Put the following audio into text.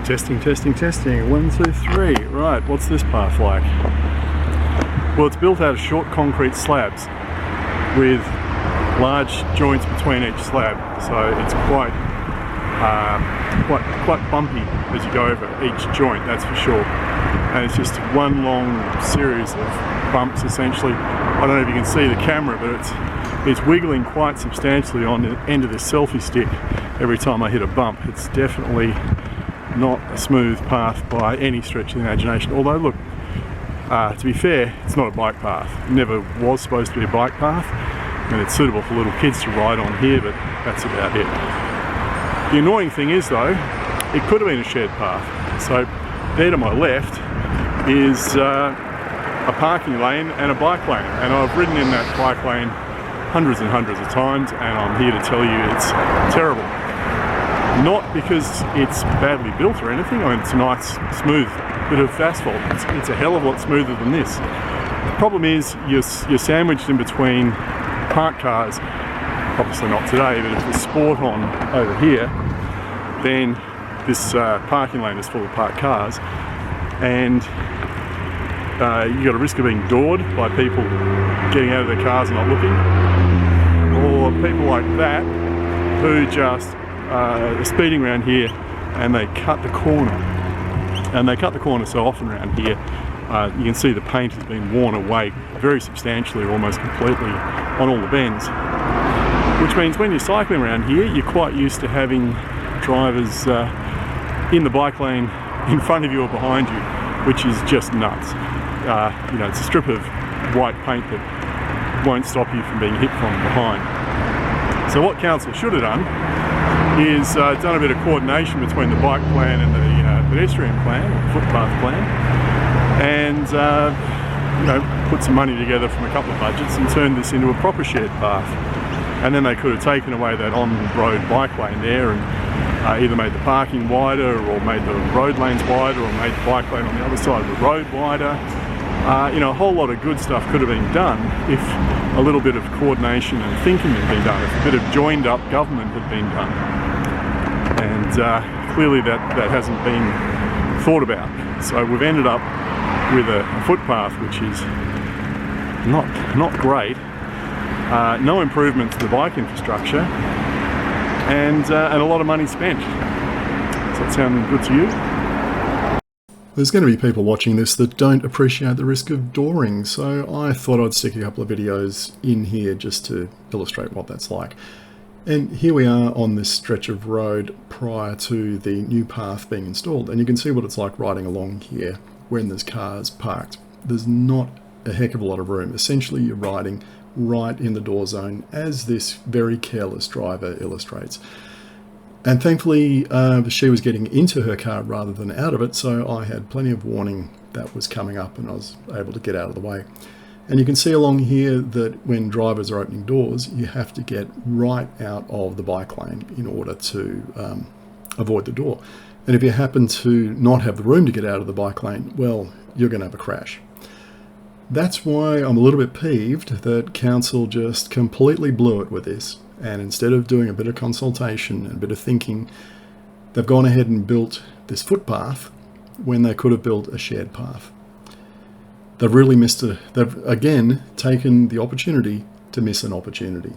Testing, testing, testing. 1, 2, 3. Right, what's this path like? Well, it's built out of short concrete slabs with large joints between each slab, so it's quite bumpy as you go over each joint, that's for sure. And it's just one long series of bumps essentially. I don't know if you can see the camera, but it's wiggling quite substantially on the end of this selfie stick every time I hit a bump. It's definitely not a smooth path by any stretch of the imagination. Although look, to be fair, it's not a bike path. It never was supposed to be a bike path. I mean, it's suitable for little kids to ride on here, but that's about it. The annoying thing is though, it could have been a shared path. So there to my left is a parking lane and a bike lane, and I've ridden in that bike lane hundreds and hundreds of times, and I'm here to tell you it's terrible. Not because it's badly built or anything. I mean, it's a nice smooth bit of asphalt. It's a hell of a lot smoother than this. The problem is you're sandwiched in between parked cars. Obviously not today, but if there's sport on over here, then this parking lane is full of parked cars, and you've got a risk of being doored by people getting out of their cars and not looking, or people like that who just are speeding around here and they cut the corner. And they cut the corner so often around here, you can see the paint has been worn away very substantially, or almost completely, on all the bends. Which means when you're cycling around here, you're quite used to having drivers in the bike lane in front of you or behind you, which is just nuts. You know, it's a strip of white paint that won't stop you from being hit from behind. So what council should have done is done a bit of coordination between the bike plan and the pedestrian plan, or footpath plan, and you know, put some money together from a couple of budgets and turned this into a proper shared path. And then they could have taken away that on-road bike lane there and either made the parking wider, or made the road lanes wider, or made the bike lane on the other side of the road wider. You know, a whole lot of good stuff could have been done if a little bit of coordination and thinking had been done, if a bit of joined up government had been done. And clearly that hasn't been thought about. So we've ended up with a footpath which is not great, no improvement to the bike infrastructure, and a lot of money spent. Does that sound good to you? There's going to be people watching this that don't appreciate the risk of dooring, so I thought I'd stick a couple of videos in here just to illustrate what that's like. And here we are on this stretch of road prior to the new path being installed, and you can see what it's like riding along here when there's cars parked. There's not a heck of a lot of room. Essentially you're riding right in the door zone, as this very careless driver illustrates. And thankfully she was getting into her car rather than out of it, so I had plenty of warning that was coming up and I was able to get out of the way. And you can see along here that when drivers are opening doors, you have to get right out of the bike lane in order to avoid the door. And if you happen to not have the room to get out of the bike lane, well, you're going to have a crash. That's why I'm a little bit peeved that council just completely blew it with this. And instead of doing a bit of consultation and a bit of thinking, they've gone ahead and built this footpath when they could have built a shared path. They've really they've again taken the opportunity to miss an opportunity.